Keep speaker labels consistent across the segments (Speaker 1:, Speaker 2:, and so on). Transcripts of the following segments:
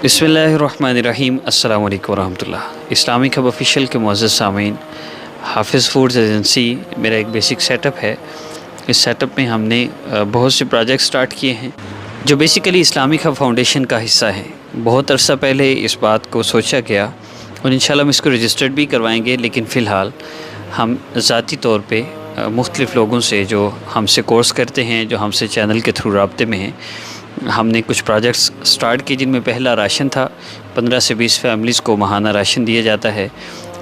Speaker 1: बिस्मिल्लाहिर्रहमानिर्रहीम। अस्सलाम वालेकुम रहमतुल्लाह। इस्लामिक हब ऑफिशियल के मुअज़्ज़ज़ सामीन, हाफिज़ फूड्स एजेंसी मेरा एक बेसिक सेटअप है। इस सेटअप में हमने बहुत से प्रोजेक्ट स्टार्ट किए हैं जो बेसिकली इस्लामिक हब फाउंडेशन का हिस्सा है। बहुत अरसा पहले इस बात को सोचा गया और इंशाल्लाह हम इसको रजिस्टर्ड भी करवाएंगे, लेकिन फ़िलहाल हम ज़ाती तौर पे मुख्तलिफ़ लोगों से जो हमसे कोर्स करते हैं, जो हमसे चैनल के थ्रू राब्ते में हैं, हमने कुछ प्रोजेक्ट्स स्टार्ट किए जिनमें पहला राशन था। 15 से 20 फैमिलीज़ को माहाना राशन दिया जाता है।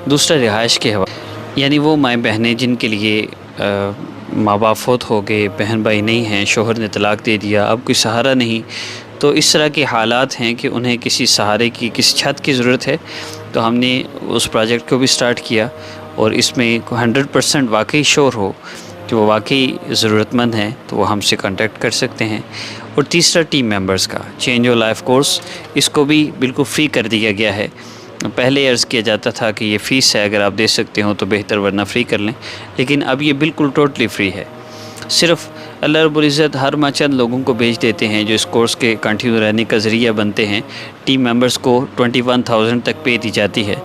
Speaker 1: दूसरा रिहाइश के हवाले, यानी वो माएँ बहनें जिनके लिए माँ बाप फौत हो गए, बहन भाई नहीं हैं, शोहर ने तलाक दे दिया, अब कोई सहारा नहीं, तो इस तरह के हालात हैं कि उन्हें किसी सहारे की, किसी छत की ज़रूरत है। तो हमने उस प्रोजेक्ट को भी स्टार्ट किया और इसमें 100% वाकई श्योर हो कि वो वाकई ज़रूरतमंद हैं तो वो हमसे कांटेक्ट कर सकते हैं। और तीसरा, टीम मेंबर्स का चेंज योर लाइफ कोर्स, इसको भी बिल्कुल फ्री कर दिया गया है। पहले अर्ज़ किया जाता था कि ये फ़ीस है, अगर आप दे सकते हो तो बेहतर, वरना फ्री कर लें, लेकिन अब ये बिल्कुल टोटली फ्री है। सिर्फ़ अल्लाह रब्बुल इज़्ज़त हर माह चंद लोगों को भेज देते हैं जो इस कोर्स के कंटिन्यू रहने का ज़रिया बनते हैं। टीम मेंबर्स को 21,000 तक पे दी जाती है,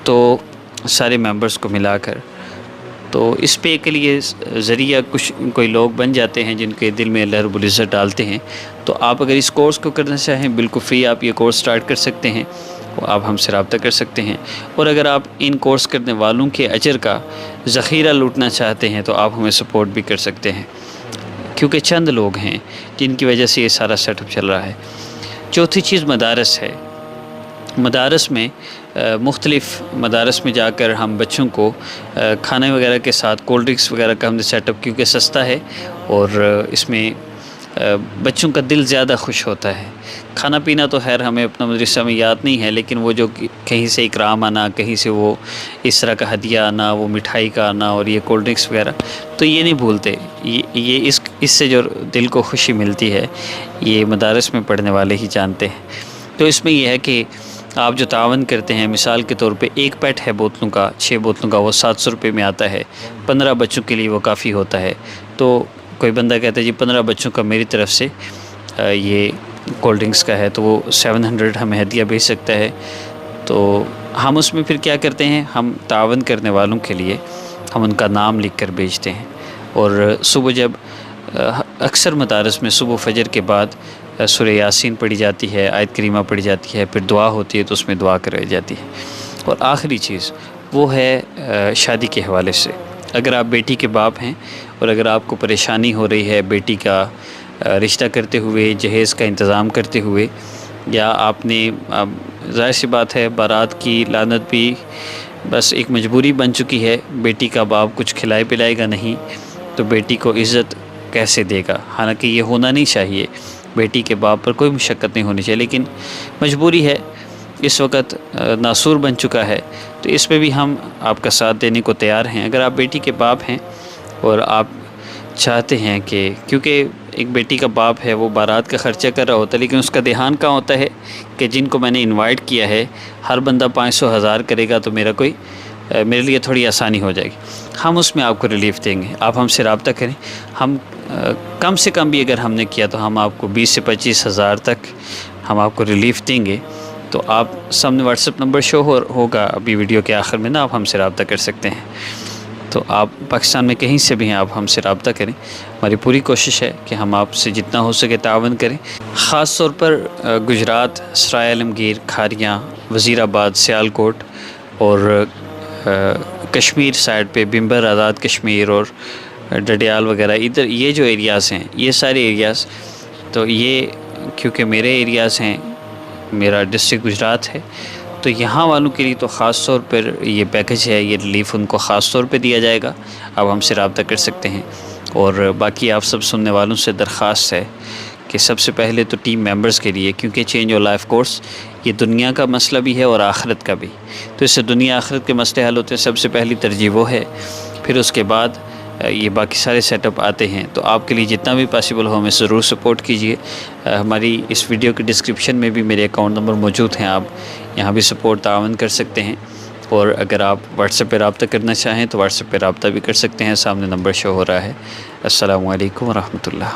Speaker 1: तो सारे मेंबर्स को मिलाकर, तो इस पे के लिए ज़रिया कोई लोग बन जाते हैं जिनके दिल में अल्लाह रब्बुल इज़्ज़त डालते हैं। तो आप अगर इस कोर्स को करना चाहें, बिल्कुल फ्री आप ये कोर्स स्टार्ट कर सकते हैं, आप हमसे रब्ता कर सकते हैं। और अगर आप इन कोर्स करने वालों के अजर का ज़ख़ीरा लूटना चाहते हैं तो आप हमें सपोर्ट भी कर सकते हैं, क्योंकि चंद लोग हैं जिनकी वजह से ये सारा सेटअप चल रहा है। चौथी चीज़ मदारस है। मदारस में मुख्तलिफ़ मदारस में जाकर हम बच्चों को खाने वगैरह के साथ कोल्ड ड्रिंक्स वगैरह का हमने सेटअप, क्योंकि सस्ता है और इसमें बच्चों का दिल ज़्यादा खुश होता है। खाना पीना तो खैर हमें अपना मदरसा में याद नहीं है, लेकिन वो जो कहीं से इकराम आना, कहीं से वो इस तरह का हदिया आना, वो मिठाई का आना और ये कोल्ड ड्रिंक्स वगैरह, तो ये नहीं भूलते। ये इससे जो दिल को खुशी मिलती है, ये मदारस में पढ़ने वाले ही जानते हैं। तो इसमें यह है कि आप जो तावन करते हैं, मिसाल के तौर पे एक पैट है बोतलों का, 6 बोतलों का, वो 700 रुपये में आता है। 15 बच्चों के लिए वो काफ़ी होता है। तो कोई बंदा कहता है जी 15 बच्चों का मेरी तरफ से ये कोल्ड ड्रिंक्स का है, तो वो 700 हमें हदिया भेज सकता है। तो हम उसमें फिर क्या करते हैं, हम तावन करने वालों के लिए हम उनका नाम लिख कर भेजते हैं। और सुबह जब अक्सर मदारस में सुबह फजर के बाद सूरह यासीन पढ़ी जाती है, आयत करीमा पढ़ी जाती है, फिर दुआ होती है तो उसमें दुआ कराई जाती है। और आखिरी चीज़ वो है शादी के हवाले से। अगर आप बेटी के बाप हैं और अगर आपको परेशानी हो रही है बेटी का रिश्ता करते हुए, जहेज़ का इंतज़ाम करते हुए, या आपने ज़ाहिर सी बात है बारात की लानत भी बस एक मजबूरी बन चुकी है, बेटी का बाप कुछ खिलाए पिलाएगा नहीं तो बेटी को इज़्ज़त कैसे देगा। हालांकि ये होना नहीं चाहिए, बेटी के बाप पर कोई मुशक्क़त नहीं होनी चाहिए, लेकिन मजबूरी है, इस वक्त नासूर बन चुका है। तो इस पे भी हम आपका साथ देने को तैयार हैं। अगर आप बेटी के बाप हैं और आप चाहते हैं कि, क्योंकि एक बेटी का बाप है वो बारात का ख़र्चा कर रहा होता है, लेकिन उसका ध्यान कहाँ होता है कि जिनको मैंने इनवाइट किया है हर बंदा 500-1000 करेगा तो मेरे लिए थोड़ी आसानी हो जाएगी। हम उसमें आपको रिलीफ़ देंगे। आप हमसे रब्ता करें, हम कम से कम भी अगर हमने किया तो हम आपको 20 से 25 हज़ार तक हम आपको रिलीफ़ देंगे। तो आप सामने व्हाट्सएप नंबर शो होगा अभी वीडियो के आखिर में ना, आप हमसे रब्ता कर सकते हैं। तो आप पाकिस्तान में कहीं से भी हैं, आप हमसे रब्ता करें। हमारी पूरी कोशिश है कि हम आपसे जितना हो सके तावन करें। ख़ास तौर पर गुजरात, सराय आलमगीर, खारियाँ, वज़ीराबाद, सियालकोट और कश्मीर साइड पे बिम्बर, आज़ाद कश्मीर और डडियाल वगैरह, इधर ये जो एरियाज़ हैं, ये सारे एरियाज़, तो ये क्योंकि मेरे एरियाज़ हैं, मेरा डिस्ट्रिक्ट गुजरात है, तो यहाँ वालों के लिए तो ख़ास तौर पर ये पैकेज है, ये रिलीफ़ उनको ख़ास तौर पे दिया जाएगा। आप हमसे रब्ता कर सकते हैं। और बाकी आप सब सुनने वालों से दरख्वास्त है कि सबसे पहले तो टीम मेंबर्स के लिए, क्योंकि चेंज योर लाइफ कोर्स ये दुनिया का मसला भी है और आखिरत का भी, तो इससे दुनिया आखिरत के मसले हल होते हैं। सबसे पहली तरजीह वो है, फिर उसके बाद ये बाकी सारे सेटअप आते हैं। तो आपके लिए जितना भी पॉसिबल हो हमें ज़रूर सपोर्ट कीजिए। हमारी इस वीडियो के डिस्क्रिप्शन में भी मेरे अकाउंट नंबर मौजूद हैं, आप यहाँ भी सपोर्ट तावन कर सकते हैं। और अगर आप व्हाट्सएप पे रब्ता करना चाहें तो व्हाट्सएप पे रब्ता भी कर सकते हैं, सामने नंबर शो हो रहा है। अस्सलामु अलैकुम व रहमतुल्लाह।